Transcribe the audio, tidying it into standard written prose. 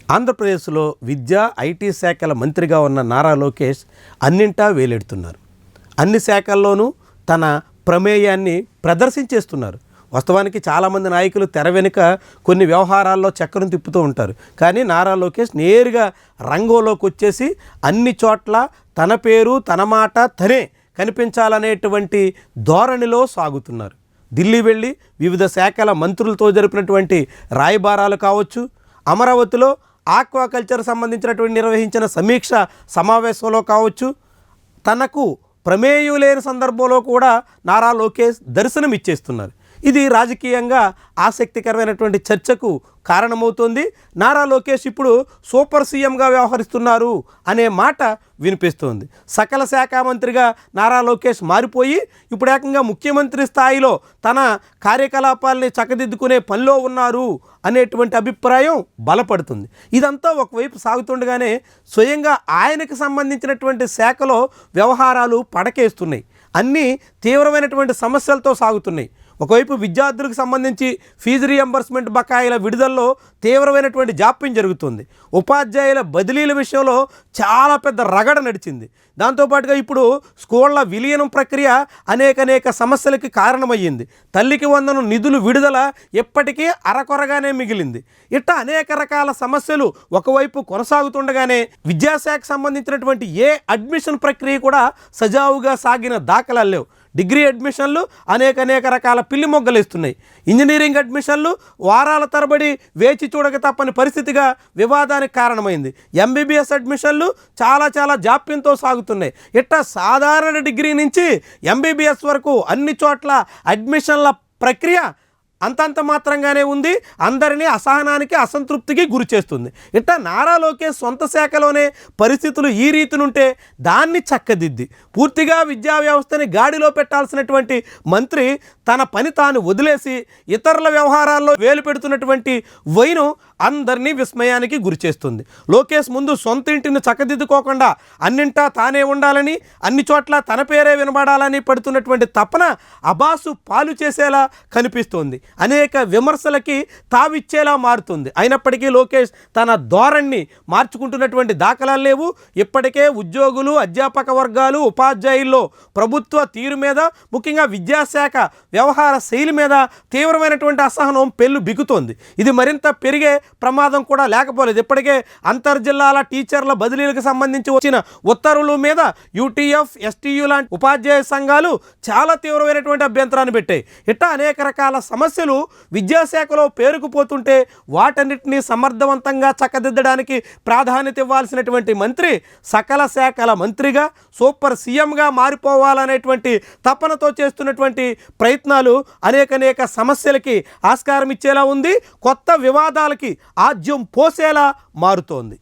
ఆంధ్రప్రదేశ్లో విద్యా ఐటీ శాఖల మంత్రిగా ఉన్న నారా లోకేష్ అన్నింటా వేలెడుతున్నారు. అన్ని శాఖల్లోనూ తన ప్రమేయాన్ని ప్రదర్శించేస్తున్నారు. వాస్తవానికి చాలామంది నాయకులు తెర వెనుక కొన్ని వ్యవహారాల్లో చక్రం తిప్పుతూ ఉంటారు. కానీ నారా లోకేష్ నేరుగా రంగంలోకి వచ్చేసి అన్ని చోట్ల తన పేరు తన మాట తనే కనిపించాలనేటువంటి ధోరణిలో సాగుతున్నారు. ఢిల్లీ వెళ్ళి వివిధ శాఖల మంత్రులతో జరిపినటువంటి రాయబారాలు కావచ్చు, అమరావతిలో ఆక్వాకల్చర్ సంబంధించినటువంటి నిర్వహించిన సమీక్ష సమావేశంలో కావచ్చు, తనకు ప్రమేయం లేని సందర్భంలో కూడా నారా లోకేష్ దర్శనం ఇచ్చేస్తున్నారు. ఇది రాజకీయంగా ఆసక్తికరమైనటువంటి చర్చకు కారణమవుతోంది. నారా లోకేష్ ఇప్పుడు సూపర్ సీఎంగా వ్యవహరిస్తున్నారు అనే మాట వినిపిస్తోంది. సకల శాఖ మంత్రిగా నారా లోకేష్ మారిపోయి ఇప్పుడు ఏకంగా ముఖ్యమంత్రి స్థాయిలో తన కార్యకలాపాలని చక్కదిద్దుకునే పనిలో ఉన్నారు అనేటువంటి అభిప్రాయం బలపడుతుంది. ఇదంతా ఒకవైపు సాగుతుండగానే స్వయంగా ఆయనకు సంబంధించినటువంటి శాఖలో వ్యవహారాలు పడకేస్తున్నాయి. అన్నీ తీవ్రమైనటువంటి సమస్యలతో సాగుతున్నాయి. ఒకవైపు విద్యార్థులకు సంబంధించి ఫీజు రియంబర్స్మెంట్ బకాయిల విడుదలలో తీవ్రమైనటువంటి జాప్యం జరుగుతుంది. ఉపాధ్యాయుల బదిలీల విషయంలో చాలా పెద్ద రగడ నడిచింది. దాంతోపాటుగా ఇప్పుడు స్కూళ్ల విలీనం ప్రక్రియ అనేక సమస్యలకి కారణమయ్యింది. తల్లికి వందనం నిధులు విడుదల ఎప్పటికీ అరకొరగానే మిగిలింది. ఇట్లా అనేక రకాల సమస్యలు ఒకవైపు కొనసాగుతుండగానే విద్యాశాఖకు సంబంధించినటువంటి అడ్మిషన్ ప్రక్రియ కూడా సజావుగా సాగిన దాఖలాలు లేవు. డిగ్రీ అడ్మిషన్లు అనేక రకాల పిల్లి మొగ్గలు ఇస్తున్నాయి. ఇంజనీరింగ్ అడ్మిషన్లు వారాల తరబడి వేచి చూడక తప్పని పరిస్థితిగా వివాదానికి కారణమైంది. ఎంబీబీఎస్ అడ్మిషన్లు చాలా జాప్యంతో సాగుతున్నాయి. ఇట్లా సాధారణ డిగ్రీ నుంచి ఎంబీబీఎస్ వరకు అన్ని చోట్ల అడ్మిషన్ల ప్రక్రియ అంతంత మాత్రంగానే ఉంది. అందరినీ అసహనానికి అసంతృప్తికి గురి చేస్తుంది. ఇట్లా నారా లోకేష్ సొంత శాఖలోనే పరిస్థితులు ఈ రీతినుంటే దాన్ని చక్కదిద్ది పూర్తిగా విద్యా వ్యవస్థని గాడిలో పెట్టాల్సినటువంటి మంత్రి తన పని తాను వదిలేసి ఇతరుల వ్యవహారాల్లో వేలు పెడుతున్నటువంటి వైను అందరినీ విస్మయానికి గురి చేస్తుంది. లోకేష్ ముందు సొంత ఇంటిని చక్కదిద్దుకోకుండా అన్నింటా తానే ఉండాలని, అన్ని చోట్ల తన పేరే వినబడాలని పడుతున్నటువంటి తపన అబాసు పాలు చేసేలా కనిపిస్తోంది. అనేక విమర్శలకి తావిచ్చేలా మారుతుంది. అయినప్పటికీ లోకేష్ తన ధోరణిని మార్చుకుంటున్నటువంటి దాఖలాలు లేవు. ఇప్పటికే ఉద్యోగులు, అధ్యాపక వర్గాలు, ఉపాధ్యాయుల్లో ప్రభుత్వ తీరు మీద, ముఖ్యంగా విద్యాశాఖ వ్యవహార శైలి మీద తీవ్రమైనటువంటి అసహనం పెళ్ళు బిగుతోంది. ఇది మరింత పెరిగే ప్రమాదం కూడా లేకపోలేదు. ఇప్పటికే అంతర్జిల్లాల టీచర్ల బదిలీలకు సంబంధించి వచ్చిన ఉత్తర్వుల మీద యూటీఎఫ్, ఎస్టీయూ లాంటి ఉపాధ్యాయ సంఘాలు చాలా తీవ్రమైనటువంటి అభ్యంతరాన్ని పెట్టాయి. ఇట్లా అనేక రకాల సమస్యలు విద్యాశాఖలో పేరుకుపోతుంటే వాటన్నిటినీ సమర్థవంతంగా చక్కదిద్దడానికి ప్రాధాన్యత ఇవ్వాల్సినటువంటి మంత్రి సకల శాఖల మంత్రిగా సూపర్ సీఎంగా మారిపోవాలనేటువంటి తపనతో చేస్తున్నటువంటి ప్రయత్నాలు అనేక సమస్యలకి ఆస్కారం ఇచ్చేలా ఉంది. కొత్త వివాదాలకి ఆజ్యం పోసేలా మారుతోంది.